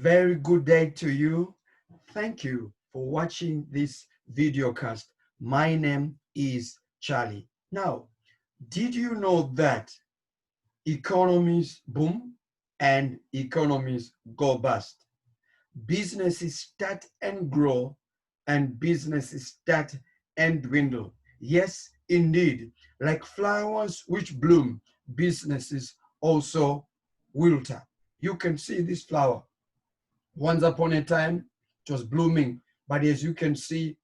very good day to you. Thank you for watching this video cast. My name is Charlie. Now, did you know that economies boom and economies go bust? Businesses start and grow and businesses start and dwindle. Yes, indeed, like flowers which bloom, businesses also wilter. You can see this flower. Once upon a time, it was blooming, but as you can see,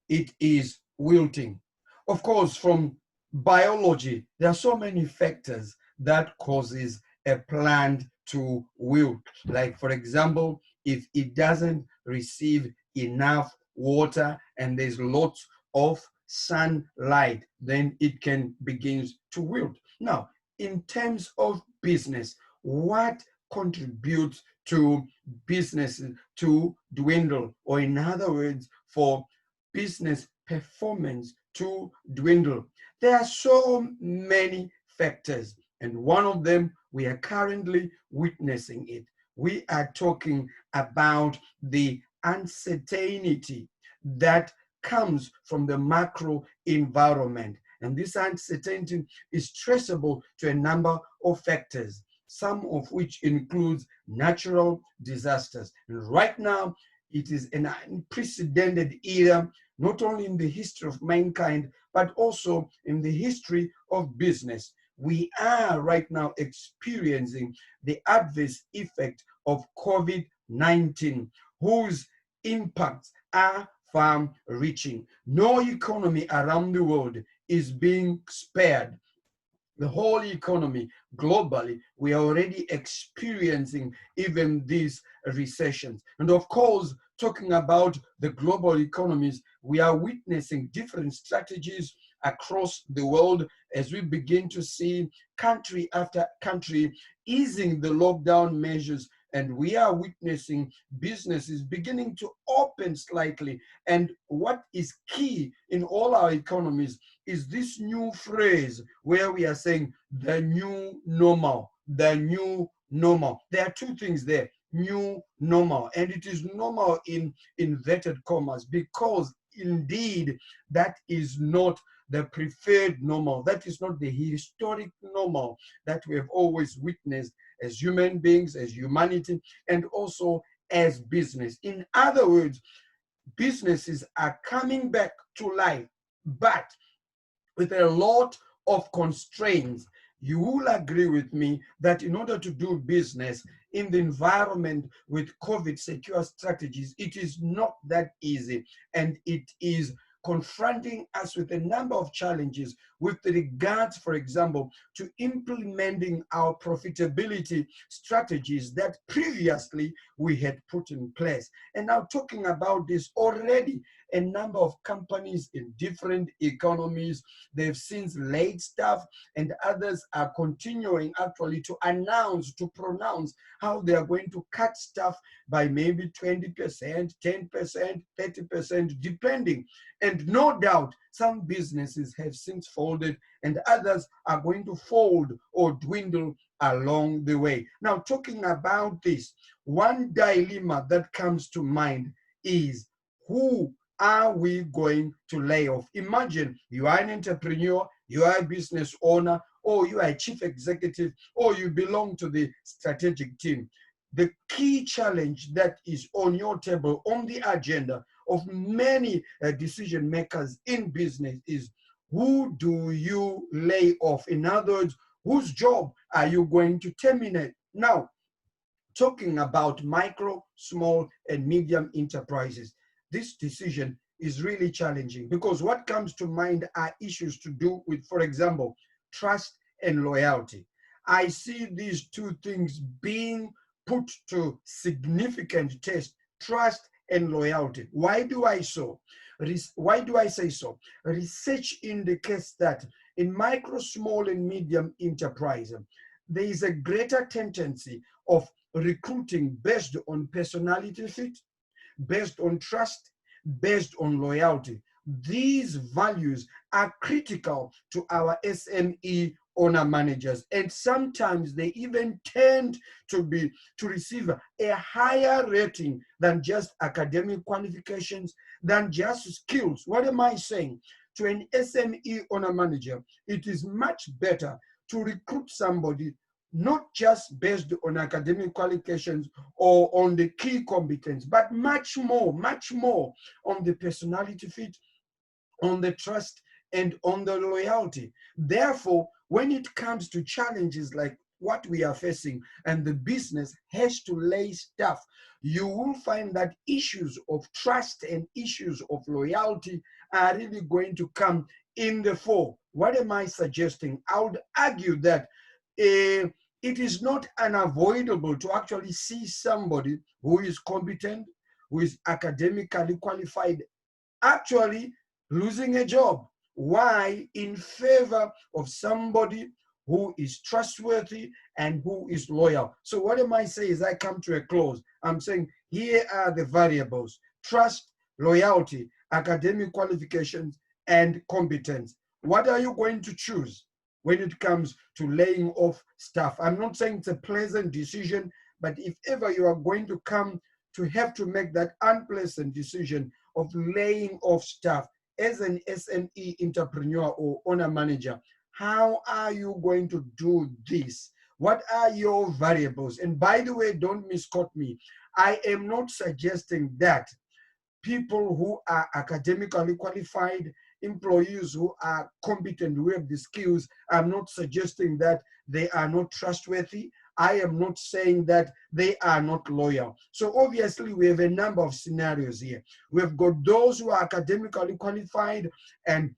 it is wilting. Of course, from biology, there are so many factors that causes a plant to wilt. Like, for example, if it doesn't receive enough water and there's lots of sunlight, then it can begin to wilt. Now, in terms of business, what contributes to businesses to dwindle, or in other words, for business performance to dwindle? There are so many factors, and one of them we are currently witnessing it. We are talking about the uncertainty that comes from the macro environment. And this uncertainty is traceable to a number of factors, some of which includes natural disasters. And right now, it is an unprecedented era, not only in the history of mankind, but also in the history of business. We are right now experiencing the adverse effect of COVID-19, whose impacts are far reaching. No economy around the world is being spared. The whole economy globally, we are already experiencing even these recessions. And of course, talking about the global economies, we are witnessing different strategies across the world as we begin to see country after country easing the lockdown measures, and we are witnessing businesses beginning to open slightly. And what is key in all our economies is this new phrase where we are saying the new normal, the new normal. There are two things there: new normal, and it is normal in inverted commas, because indeed that is not the preferred normal. That is not the historic normal that we have always witnessed as human beings, as humanity, and also as business. In other words, businesses are coming back to life, but with a lot of constraints. You will agree with me that in order to do business in the environment with COVID secure strategies, it is not that easy, and it is confronting us with a number of challenges with regards, for example, to implementing our profitability strategies that previously we had put in place. And now, talking about this, already a number of companies in different economies, they've since laid staff, and others are continuing actually to announce, to pronounce how they are going to cut staff by maybe 20%, 10%, 30%, depending. And no doubt, some businesses have since folded, and others are going to fold or dwindle along the way. Now, talking about this, one dilemma that comes to mind is, who are we going to lay off? Imagine you are an entrepreneur, you are a business owner, or you are a chief executive, or you belong to the strategic team. The key challenge that is on your table, on the agenda of many decision makers in business, is, who do you lay off? In other words, whose job are you going to terminate? Now, talking about micro, small, and medium enterprises, this decision is really challenging, because what comes to mind are issues to do with, for example, trust and loyalty. I see these two things being put to significant test: trust and loyalty. Why do I say so? Research indicates that in micro, small, and medium enterprise, there is a greater tendency of recruiting based on personality fit, based on trust, based on loyalty. These values are critical to our SME owner managers, and sometimes they even tend to receive a higher rating than just academic qualifications, than just skills. What am I saying? To an SME owner manager, it is much better to recruit somebody not just based on academic qualifications or on the key competence, but much more on the personality fit, on the trust, and on the loyalty. Therefore, when it comes to challenges like what we are facing and the business has to lay staff, you will find that issues of trust and issues of loyalty are really going to come in the fore. What am I suggesting? I would argue that it is not unavoidable to actually see somebody who is competent, who is academically qualified, actually losing a job. Why? In favor of somebody who is trustworthy and who is loyal. So what am I saying as I come to a close? I'm saying here are the variables: trust, loyalty, academic qualifications, and competence. What are you going to choose when it comes to laying off staff? I'm not saying it's a pleasant decision, but if ever you are going to come to have to make that unpleasant decision of laying off staff as an SME entrepreneur or owner manager, how are you going to do this? What are your variables? And by the way, don't misquote me. I am not suggesting that people who are academically qualified, employees who are competent, who have the skills, I'm not suggesting that they are not trustworthy. I am not saying that they are not loyal. So obviously we have a number of scenarios here. We've got those who are academically qualified and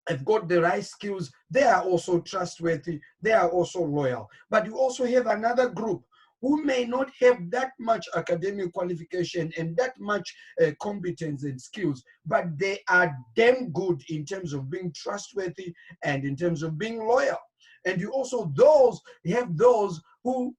have got the right skills. They are also trustworthy. They are also loyal. But you also have another group who may not have that much academic qualification and that much competence and skills, but they are damn good in terms of being trustworthy and in terms of being loyal. And you also have those who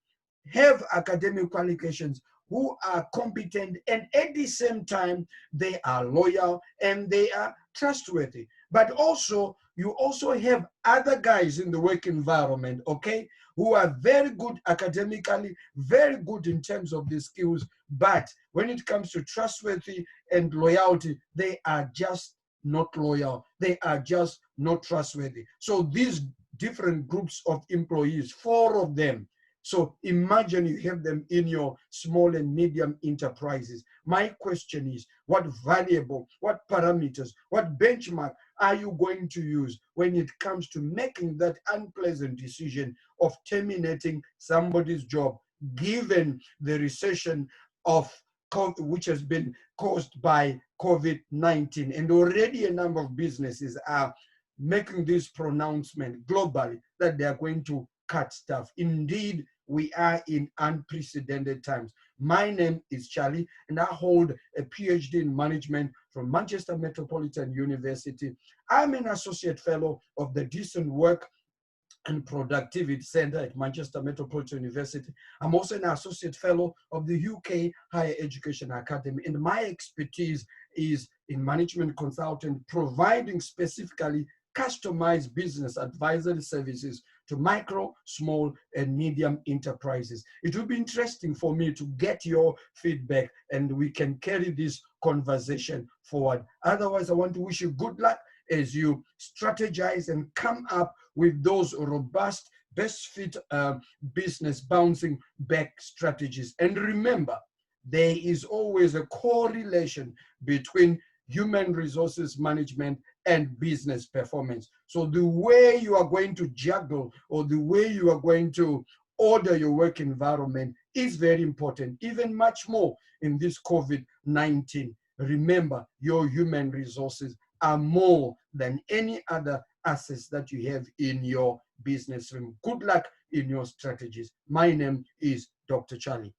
have academic qualifications, who are competent, and at the same time, they are loyal and they are trustworthy. But also, you also have other guys in the work environment, okay, who are very good academically, very good in terms of the skills, but when it comes to trustworthy and loyalty, they are just not loyal. They are just not trustworthy. So these different groups of employees, 4 of them. So imagine you have them in your small and medium enterprises. My question is, what variable, what parameters, what benchmark are you going to use when it comes to making that unpleasant decision of terminating somebody's job, given the recession which has been caused by COVID-19? And already a number of businesses are making this pronouncement globally that they are going to cut staff. Indeed, we are in unprecedented times. My name is Charlie, and I hold a PhD in management from Manchester Metropolitan University. I'm an associate fellow of the Decent Work and Productivity Center at Manchester Metropolitan University. I'm also an associate fellow of the UK Higher Education Academy, and my expertise is in management consulting, providing specifically customized business advisory services to micro, small, and medium enterprises. It will be interesting for me to get your feedback and we can carry this conversation forward. Otherwise, I want to wish you good luck as you strategize and come up with those robust, best fit business bouncing back strategies. And remember, there is always a correlation between human resources management and business performance. So the way you are going to juggle or the way you are going to order your work environment is very important, even much more in this COVID-19. Remember, your human resources are more than any other assets that you have in your business room. Good luck in your strategies. My name is Dr. Charlie.